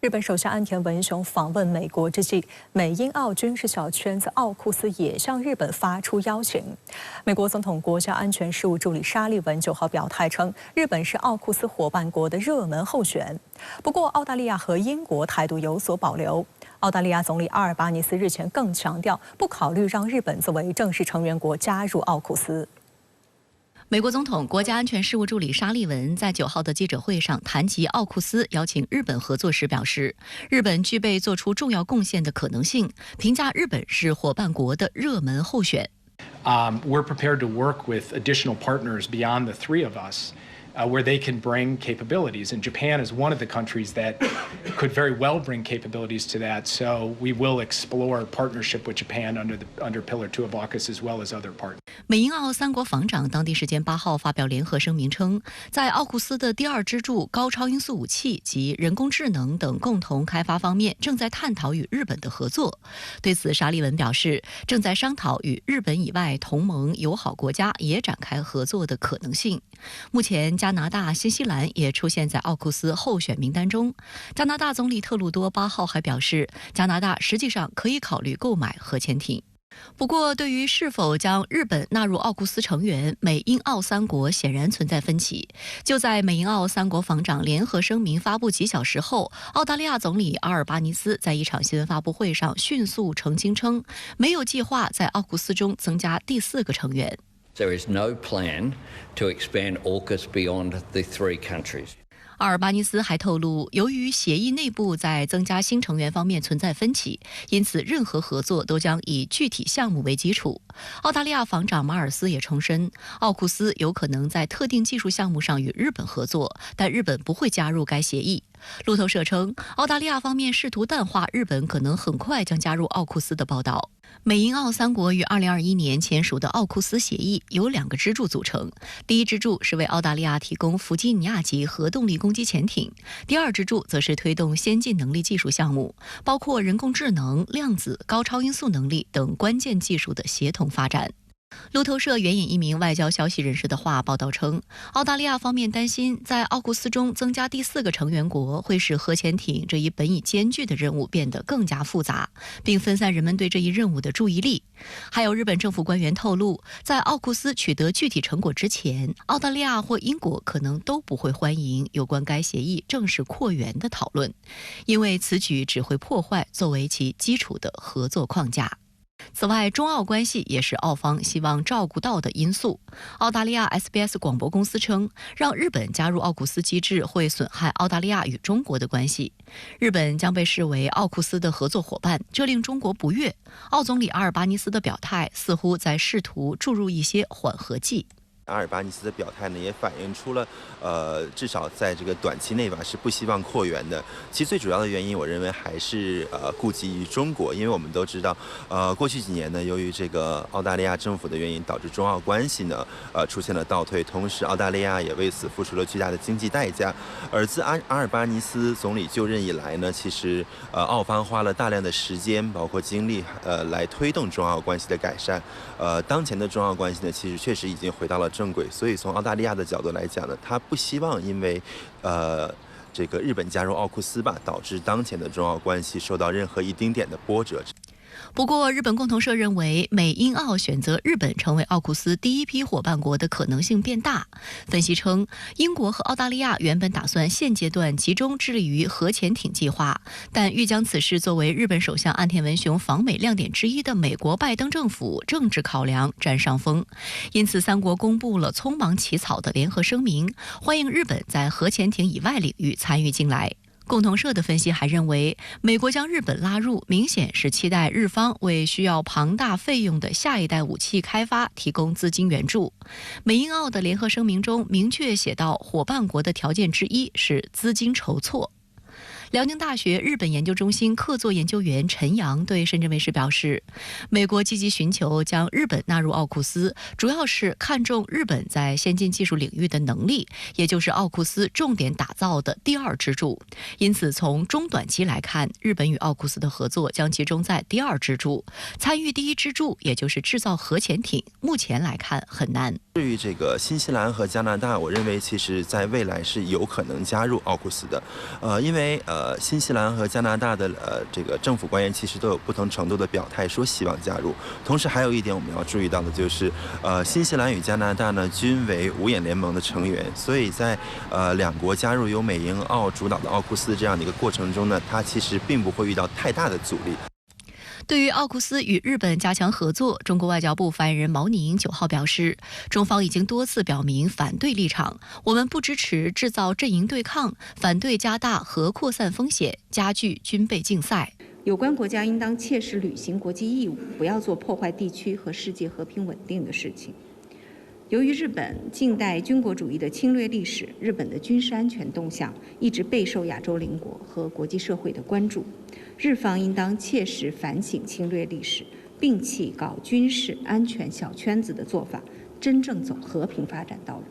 日本首相岸田文雄访问美国之际，美英澳军事小圈子奥库斯也向日本发出邀请。美国总统国家安全事务助理沙利文9号表态称，日本是奥库斯伙伴国的热门候选。不过，澳大利亚和英国态度有所保留。澳大利亚总理阿尔巴尼斯日前更强调，不考虑让日本作为正式成员国加入奥库斯。 美国总统国家安全事务助理沙利文在9号的记者会上谈及奥库斯邀请日本合作时表示，日本具备做出重要贡献的可能性，评价日本是伙伴国的热门候选。We're prepared to work with additional partners beyond the three of us. Where they can bring capabilities. And Japan is one of the countries that could very well bring capabilities to that. So we will explore partnership with Japan under Pillar 2 of AUKUS as well as other partners. 美英澳3国防长当地时间8号发表联合声明称，在奥库斯的第2支柱高超音速武器及人工智能等共同开发方面，正在探讨与日本的合作。对此，沙利文表示，正在商讨与日本以外同盟友好国家也展开合作的可能性。目前，加拿大、新西兰也出现在奥库斯候选名单中。加拿大总理特鲁多8号还表示，加拿大实际上可以考虑购买核潜艇。不过，对于是否将日本纳入奥库斯成员，美英澳3国显然存在分歧。就在美英澳3国防长联合声明发布几小时后，澳大利亚总理阿尔巴尼斯在一场新闻发布会上迅速澄清称，没有计划在奥库斯中增加第4个成员。 There is no plan to expand AUKUS beyond the 3 countries. 阿尔巴尼斯还透露，由于协议内部在增加新成员方面存在分歧，因此任何合作都将以具体项目为基础。澳大利亚防长马尔斯也重申，奥库斯有可能在特定技术项目上与日本合作，但日本不会加入该协议。路透社称，澳大利亚方面试图淡化日本可能很快将加入奥库斯的报道。 美英澳3国于2021年签署的奥库斯协议由2个支柱组成，第一支柱是为澳大利亚提供弗吉尼亚级核动力攻击潜艇，第2支柱则是推动先进能力技术项目，包括人工智能、量子、高超音速能力等关键技术的协同发展。 路透社援引一名外交消息人士的话报道称，澳大利亚方面担心在奥库斯中增加第4个成员国会使核潜艇这一本已艰巨的任务变得更加复杂，并分散人们对这一任务的注意力。还有日本政府官员透露，在奥库斯取得具体成果之前，澳大利亚或英国可能都不会欢迎有关该协议正式扩员的讨论，因为此举只会破坏作为其基础的合作框架。 此外，中澳关系也是澳方希望照顾到的因素。澳大利亚 SBS 广播公司称，让日本加入奥库斯机制会损害澳大利亚与中国的关系。日本将被视为奥库斯的合作伙伴，这令中国不悦。澳总理阿尔巴尼斯的表态似乎在试图注入一些缓和剂。 阿尔巴尼斯的表态呢，也反映出了，至少在这个短期内吧，是不希望扩员的。其实最主要的原因，我认为还是顾及于中国，因为我们都知道，过去几年呢，由于这个澳大利亚政府的原因，导致中澳关系呢，出现了倒退，同时澳大利亚也为此付出了巨大的经济代价。而自阿尔巴尼斯总理就任以来呢，其实澳方花了大量的时间，包括精力，来推动中澳关系的改善。当前的中澳关系呢，其实确实已经回到了 正轨，所以从澳大利亚的角度来讲呢，他不希望因为这个日本加入奥库斯吧，导致当前的中澳关系受到任何一丁点的波折。 不过，日本共同社认为，美英澳选择日本成为奥库斯第1批伙伴国的可能性变大。分析称，英国和澳大利亚原本打算现阶段集中致力于核潜艇计划，但欲将此事作为日本首相岸田文雄访美亮点之一的美国拜登政府政治考量占上风，因此3国公布了匆忙起草的联合声明，欢迎日本在核潜艇以外领域参与进来。 共同社的分析还认为，美国将日本拉入，明显是期待日方为需要庞大费用的下一代武器开发提供资金援助。美英澳的联合声明中明确写到，伙伴国的条件之一是资金筹措。 辽宁大学日本研究中心客座研究员陈阳对深圳卫视表示，美国积极寻求将日本纳入奥库斯，主要是看重日本在先进技术领域的能力，也就是奥库斯重点打造的第2支柱。因此，从中短期来看，日本与奥库斯的合作将集中在第2支柱，参与第1支柱，也就是制造核潜艇，目前来看很难。至于这个新西兰和加拿大，我认为其实在未来是有可能加入奥库斯的，因为新西兰和加拿大的这个政府官员其实都有不同程度的表态，说希望加入。同时还有一点我们要注意到的就是，新西兰与加拿大呢均为五眼联盟的成员，所以在两国加入由美英澳主导的奥库斯这样的一个过程中呢，它其实并不会遇到太大的阻力。对于奥库斯与日本加强合作，中国外交部发言人毛宁9号表示，中方已经多次表明反对立场，我们不支持制造阵营对抗，反对加大和扩散风险，加剧军备竞赛。有关国家应当切实履行国际义务，不要做破坏地区和世界和平稳定的事情。由于日本近代军国主义的侵略历史，日本的军事安全动向一直备受亚洲邻国和国际社会的关注。日方应当切实反省侵略历史，摒弃搞军事安全小圈子的做法，真正走和平发展道路。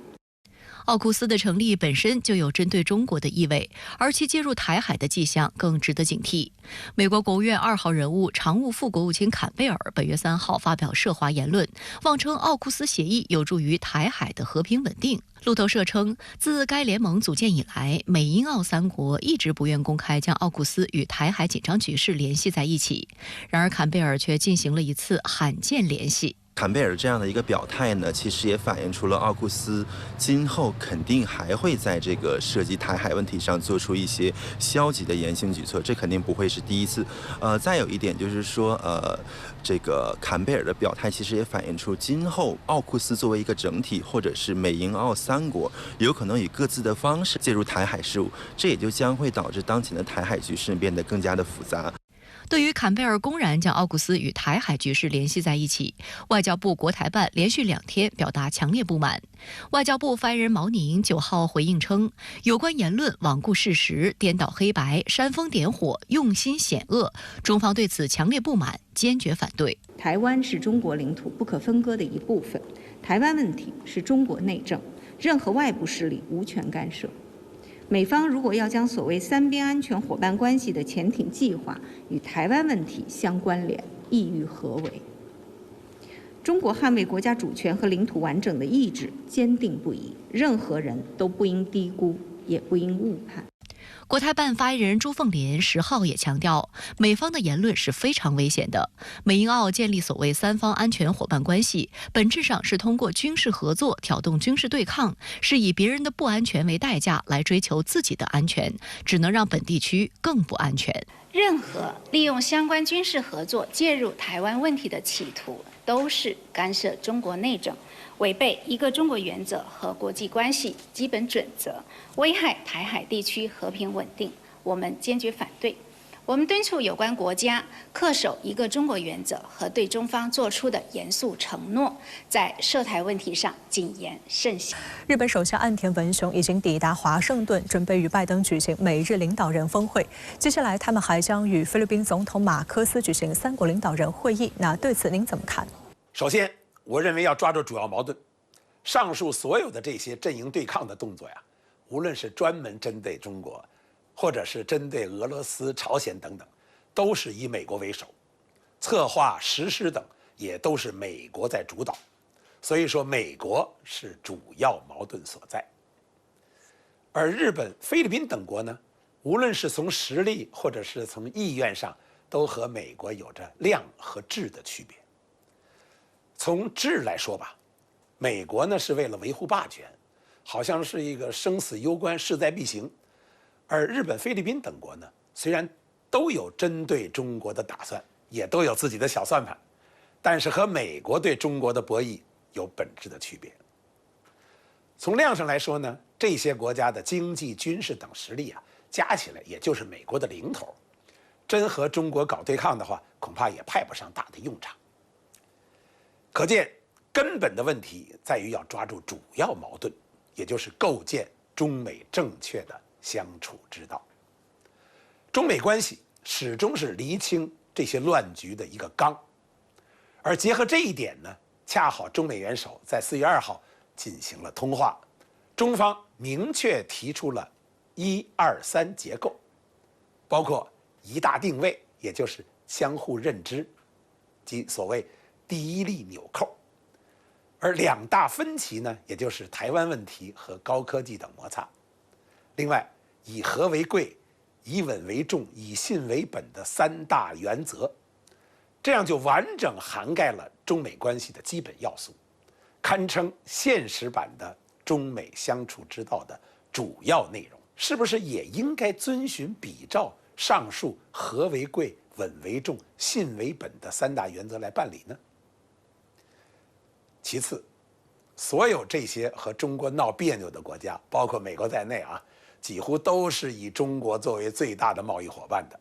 奥库斯的成立本身就有针对中国的意味，而其介入台海的迹象更值得警惕。美国国务院2号人物、常务副国务卿坎贝尔本月3号发表涉华言论，妄称奥库斯协议有助于台海的和平稳定。路透社称，自该联盟组建以来，美英澳3国一直不愿公开将奥库斯与台海紧张局势联系在一起。然而，坎贝尔却进行了一次罕见联系。坎贝尔这样的一个表态呢，其实也反映出了奥库斯今后肯定还会在这个涉及台海问题上做出一些消极的言行举措，这肯定不会是第一次。再有一点就是说，这个坎贝尔的表态其实也反映出今后奥库斯作为一个整体，或者是美英澳3国有可能以各自的方式介入台海事务，这也就将会导致当前的台海局势变得更加的复杂。对于坎贝尔公然将奥库斯与台海局势联系在一起，外交部国台办连续2天表达强烈不满。外交部发言人毛宁9号回应称，有关言论罔顾事实、颠倒黑白、煽风点火、用心险恶，中方对此强烈不满，坚决反对。台湾是中国领土不可分割的一部分，台湾问题是中国内政，任何外部势力无权干涉。美方如果要将所谓3边安全伙伴关系的潜艇计划与台湾问题相关联，意欲何为？中国捍卫国家主权和领土完整的意志坚定不移，任何人都不应低估，也不应误判。国台办发言人朱凤莲10号也强调，美方的言论是非常危险的。美英澳建立所谓3方安全伙伴关系，本质上是通过军事合作挑动军事对抗，是以别人的不安全为代价来追求自己的安全，只能让本地区更不安全。任何利用相关军事合作介入台湾问题的企图，都是干涉中国内政，违背一个中国原则和国际关系基本准则，危害台海地区和平稳定，我们坚决反对。我们敦促有关国家恪守一个中国原则和对中方做出的严肃承诺，在涉台问题上谨言慎行。日本首相岸田文雄已经抵达华盛顿，准备与拜登举行美日领导人峰会。接下来他们还将与菲律宾总统马科斯举行3国领导人会议。那对此您怎么看？首先，我认为要抓住主要矛盾。上述所有的这些阵营对抗的动作呀，无论是专门针对中国，或者是针对俄罗斯、朝鲜等等，都是以美国为首，策划、实施等也都是美国在主导。所以说，美国是主要矛盾所在。而日本、菲律宾等国呢，无论是从实力或者是从意愿上，都和美国有着量和质的区别。从质来说吧，美国呢是为了维护霸权，好像是一个生死攸关、势在必行。而日本、菲律宾等国呢，虽然都有针对中国的打算，也都有自己的小算盘，但是和美国对中国的博弈有本质的区别。从量上来说呢，这些国家的经济、军事等实力啊，加起来也就是美国的零头。真和中国搞对抗的话，恐怕也派不上大的用场。可见，根本的问题在于要抓住主要矛盾，也就是构建中美正确的相处之道。中美关系始终是厘清这些乱局的一个纲，而结合这一点呢，恰好中美元首在4月2号进行了通话，中方明确提出了1、2、3结构，包括一大定位，也就是相互认知，即所谓第一粒纽扣；而2大分歧呢，也就是台湾问题和高科技等摩擦。另外，以和为贵，以稳为重、以信为本的3大原则，这样就完整涵盖了中美关系的基本要素，堪称现实版的中美相处之道的主要内容。是不是也应该遵循比照上述和为贵、稳为重、信为本的3大原则来办理呢？其次，所有这些和中国闹别扭的国家，包括美国在内啊，几乎都是以中国作为最大的贸易伙伴的。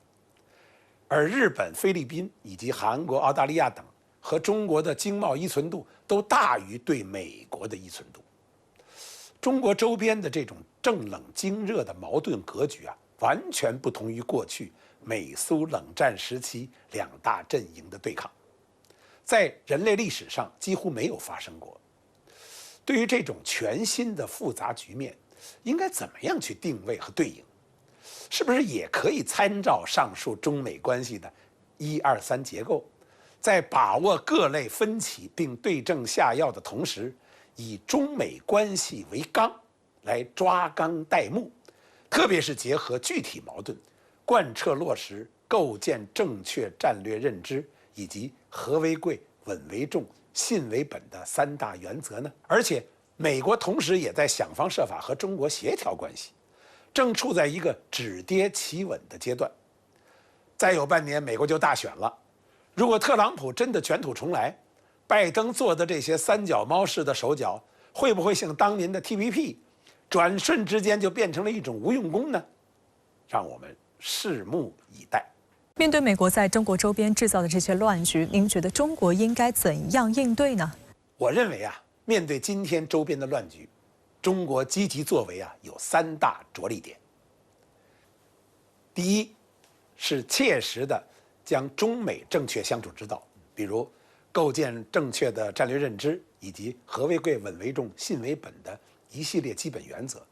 而日本、菲律宾以及韩国、澳大利亚等和中国的经贸依存度都大于对美国的依存度。中国周边的这种正冷经热的矛盾格局啊，完全不同于过去美苏冷战时期2大阵营的对抗，在人类历史上几乎没有发生过。对于这种全新的复杂局面，应该怎么样去定位和对应？是不是也可以参照上述中美关系的1、2、3结构，在把握各类分歧并对症下药的同时，以中美关系为纲来抓纲带目，特别是结合具体矛盾，贯彻落实构建正确战略认知以及和为贵、稳为重、信为本的3大原则呢？而且美国同时也在想方设法和中国协调关系，正处在一个止跌企稳的阶段。再有半年美国就大选了，如果特朗普真的卷土重来，拜登做的这些三脚猫式的手脚，会不会像当年的 TPP， 转瞬之间就变成了一种无用功呢？让我们拭目以待。面对美国在中国周边制造的这些乱局，您觉得中国应该怎样应对呢？我认为啊，面对今天周边的乱局，中国积极作为啊有3大着力点。第一，是切实的将中美正确相处之道，比如构建正确的战略认知以及和为贵、稳为重、信为本的一系列基本原则，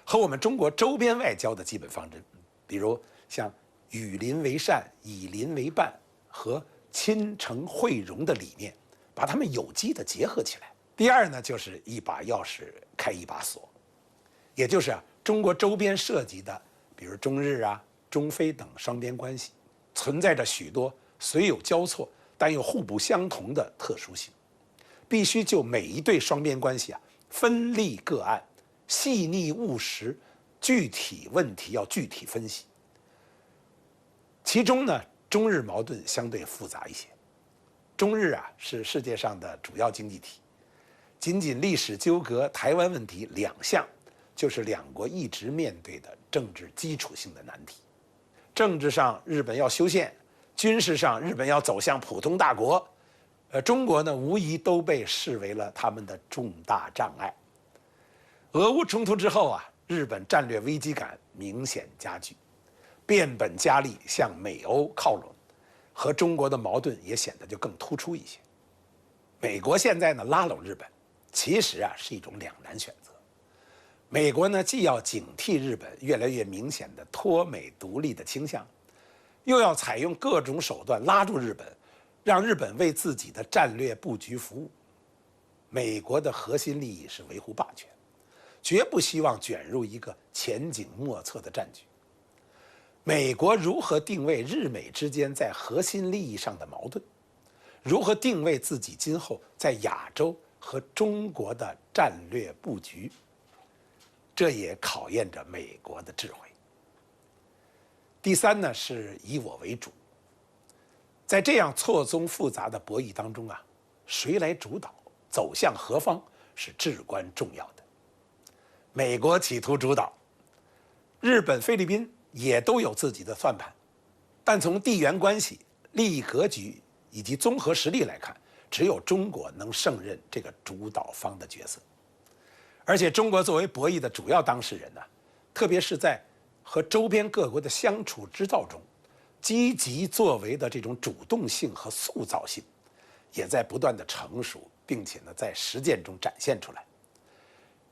和我们中国周边外交的基本方针，比如像与邻为善、以邻为伴和亲诚惠容的理念，把它们有机的结合起来。第二呢，就是一把钥匙开一把锁，也就是啊，中国周边涉及的，比如中日啊、中非等双边关系，存在着许多虽有交错但又互不相同的特殊性，必须就每一对双边关系啊分立个案，细腻务实，具体问题要具体分析。其中呢，中日矛盾相对复杂一些。中日啊是世界上的主要经济体，仅仅历史纠葛台湾问题2项，就是2国一直面对的政治基础性的难题。政治上日本要修宪，军事上日本要走向普通大国，中国呢无疑都被视为了他们的重大障碍。俄乌冲突之后啊，日本战略危机感明显加剧，变本加厉向美欧靠拢，和中国的矛盾也显得就更突出一些。美国现在呢拉拢日本，其实啊是一种两难选择。美国呢既要警惕日本越来越明显的脱美独立的倾向，又要采用各种手段拉住日本，让日本为自己的战略布局服务。美国的核心利益是维护霸权，绝不希望卷入一个前景莫测的战局。美国如何定位日美之间在核心利益上的矛盾？如何定位自己今后在亚洲和中国的战略布局？这也考验着美国的智慧。第三呢，是以我为主。在这样错综复杂的博弈当中啊，谁来主导，走向何方是至关重要的。美国企图主导，日本、菲律宾也都有自己的算盘，但从地缘关系、利益格局以及综合实力来看，只有中国能胜任这个主导方的角色。而且中国作为博弈的主要当事人呢，特别是在和周边各国的相处之道中，积极作为的这种主动性和塑造性，也在不断的成熟，并且呢在实践中展现出来。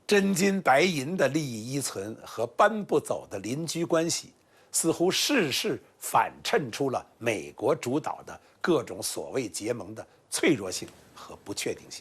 真金白银的利益依存和搬不走的邻居关系，似乎事事反衬出了美国主导的各种所谓结盟的脆弱性和不确定性。